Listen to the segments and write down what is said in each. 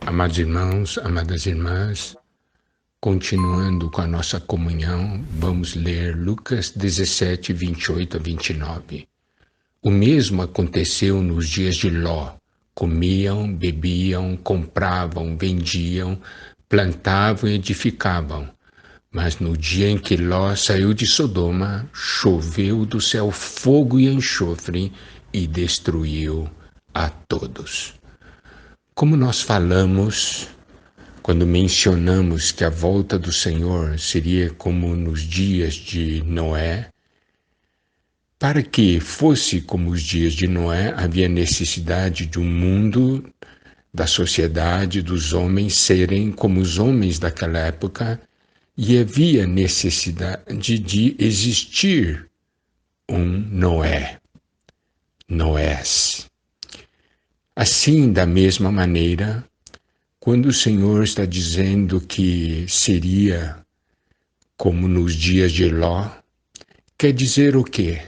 Amados irmãos, amadas irmãs, continuando com a nossa comunhão, vamos ler Lucas 17, 28 a 29. O mesmo aconteceu nos dias de Ló. Comiam, bebiam, compravam, vendiam, plantavam e edificavam. Mas no dia em que Ló saiu de Sodoma, choveu do céu fogo e enxofre e destruiu a todos. Como nós falamos quando mencionamos que a volta do Senhor seria como nos dias de Noé, para que fosse como os dias de Noé, havia necessidade de um mundo, da sociedade, dos homens serem como os homens daquela época, e havia necessidade de existir um Noés. Assim, da mesma maneira, quando o Senhor está dizendo que seria como nos dias de Ló, quer dizer o quê?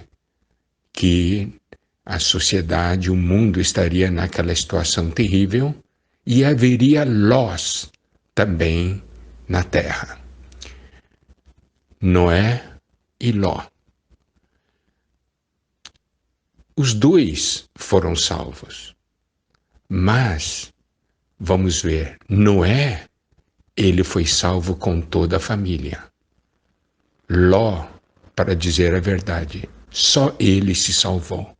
Que a sociedade, o mundo estaria naquela situação terrível e haveria Lós também na terra. Noé e Ló. Os dois foram salvos. Mas, vamos ver, Noé, ele foi salvo com toda a família. Ló, para dizer a verdade, só ele se salvou,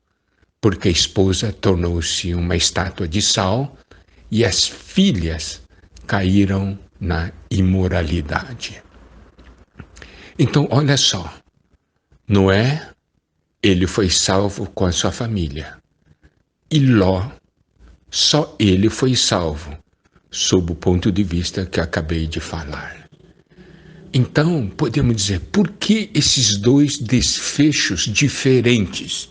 porque a esposa tornou-se uma estátua de sal e as filhas caíram na imoralidade. Então, olha só, Noé, ele foi salvo com a sua família. E Ló, só ele foi salvo, sob o ponto de vista que acabei de falar. Então, podemos dizer, por que esses dois desfechos diferentes?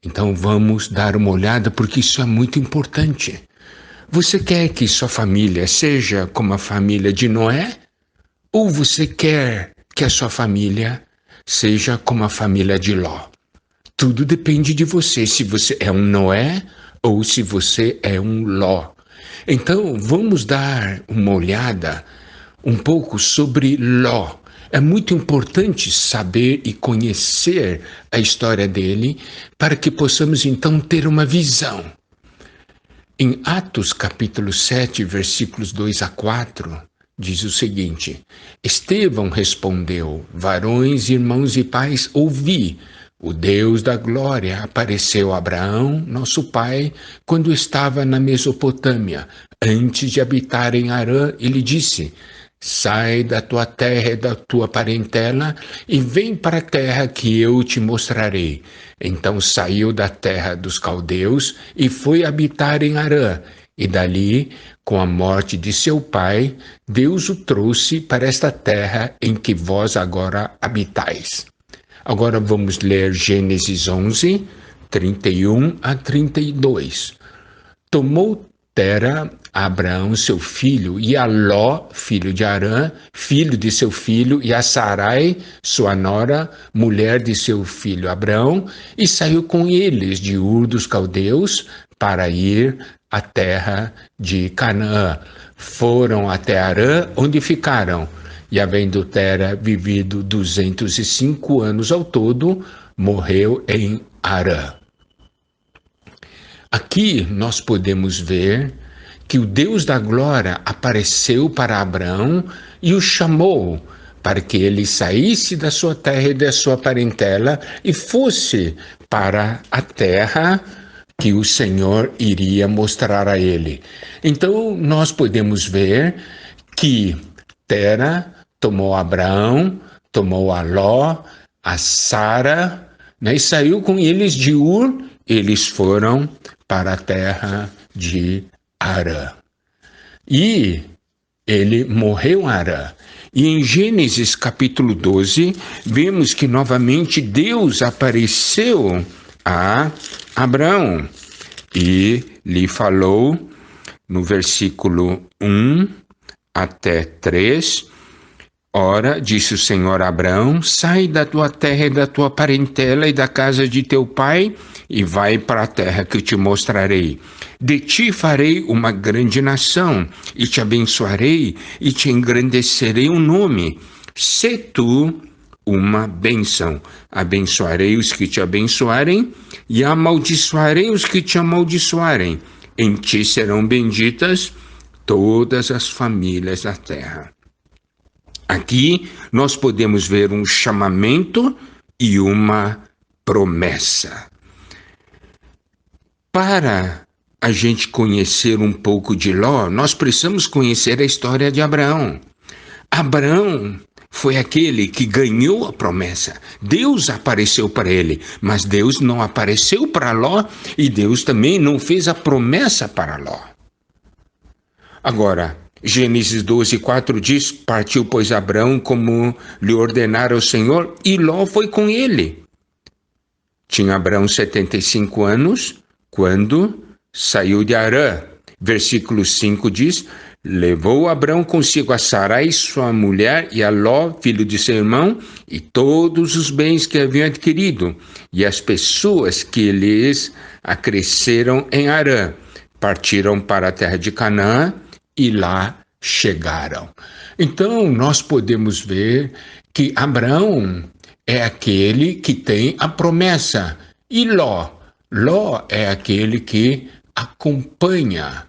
Então, vamos dar uma olhada, porque isso é muito importante. Você quer que sua família seja como a família de Noé? Ou você quer que a sua família seja como a família de Ló? Tudo depende de você, se você é um Noé ou se você é um Ló. Então, vamos dar uma olhada um pouco sobre Ló. É muito importante saber e conhecer a história dele para que possamos então ter uma visão. Em Atos capítulo 7, versículos 2 a 4, diz o seguinte: Estevão respondeu: Varões, irmãos e pais, ouvi. O Deus da glória apareceu a Abraão, nosso pai, quando estava na Mesopotâmia, antes de habitar em Harã, e lhe disse: Sai da tua terra e da tua parentela e vem para a terra que eu te mostrarei. Então saiu da terra dos caldeus e foi habitar em Harã, e dali, com a morte de seu pai, Deus o trouxe para esta terra em que vós agora habitais. Agora vamos ler Gênesis 11, 31 a 32. Tomou Tera a Abraão, seu filho, e a Ló, filho de Harã, filho de seu filho, e a Sarai, sua nora, mulher de seu filho Abraão, e saiu com eles de Ur dos Caldeus para ir à terra de Canaã. Foram até Harã, onde ficaram. E havendo Tera vivido 205 anos ao todo, morreu em Harã. Aqui nós podemos ver que o Deus da glória apareceu para Abraão e o chamou para que ele saísse da sua terra e da sua parentela e fosse para a terra que o Senhor iria mostrar a ele. Então nós podemos ver que Tera tomou Abraão, tomou a Ló, a Sara, e saiu com eles de Ur. Eles foram para a terra de Harã. E ele morreu em Harã. E em Gênesis capítulo 12, vemos que novamente Deus apareceu a Abraão e lhe falou no versículo 1 até 3, Ora, disse o Senhor a Abraão, sai da tua terra e da tua parentela e da casa de teu pai e vai para a terra que eu te mostrarei. De ti farei uma grande nação, e te abençoarei, e te engrandecerei o nome. Se tu uma bênção. Abençoarei os que te abençoarem, e amaldiçoarei os que te amaldiçoarem. Em ti serão benditas todas as famílias da terra. Aqui nós podemos ver um chamamento e uma promessa. Para a gente conhecer um pouco de Ló, nós precisamos conhecer a história de Abraão. Abraão foi aquele que ganhou a promessa. Deus apareceu para ele, mas Deus não apareceu para Ló e Deus também não fez a promessa para Ló. Agora, Gênesis 12:4 diz: partiu, pois, Abraão como lhe ordenara o Senhor, e Ló foi com ele. Tinha Abraão 75 anos quando saiu de Harã. Versículo 5 diz: levou Abraão consigo a Sarai, sua mulher, e a Ló, filho de seu irmão, e todos os bens que haviam adquirido, e as pessoas que lhes acresceram em Harã. Partiram para a terra de Canaã e lá chegaram. Então, nós podemos ver que Abraão é aquele que tem a promessa, e Ló é aquele que acompanha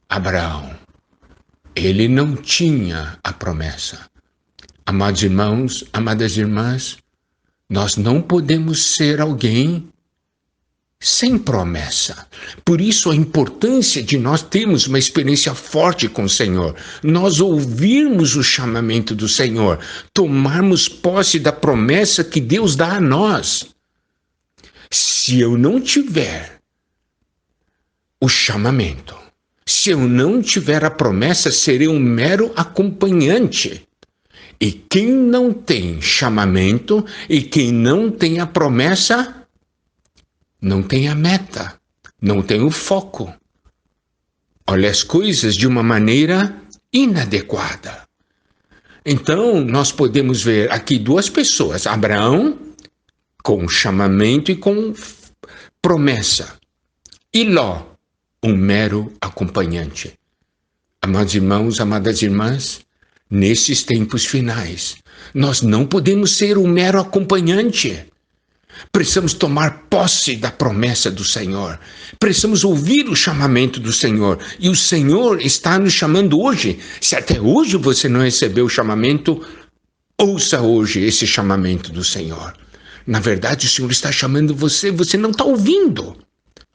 Abraão. Ele não tinha a promessa. Amados irmãos, amadas irmãs, nós não podemos ser alguém sem promessa. Por isso a importância de nós termos uma experiência forte com o Senhor, nós ouvirmos o chamamento do Senhor, tomarmos posse da promessa que Deus dá a nós. Se eu não tiver o chamamento, se eu não tiver a promessa, serei um mero acompanhante. E quem não tem chamamento e quem não tem a promessa, não tem a meta, não tem o foco. Olha as coisas de uma maneira inadequada. Então, nós podemos ver aqui duas pessoas, Abraão, com chamamento e com promessa, e Ló, um mero acompanhante. Amados irmãos, amadas irmãs, nesses tempos finais, nós não podemos ser um mero acompanhante. Precisamos tomar posse da promessa do Senhor. Precisamos ouvir o chamamento do Senhor. E o Senhor está nos chamando hoje. Se até hoje você não recebeu o chamamento, ouça hoje esse chamamento do Senhor. Na verdade, o Senhor está chamando você, você não está ouvindo.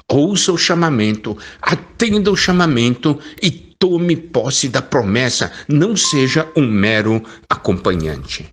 Ouça o chamamento, atenda o chamamento e tome posse da promessa. Não seja um mero acompanhante.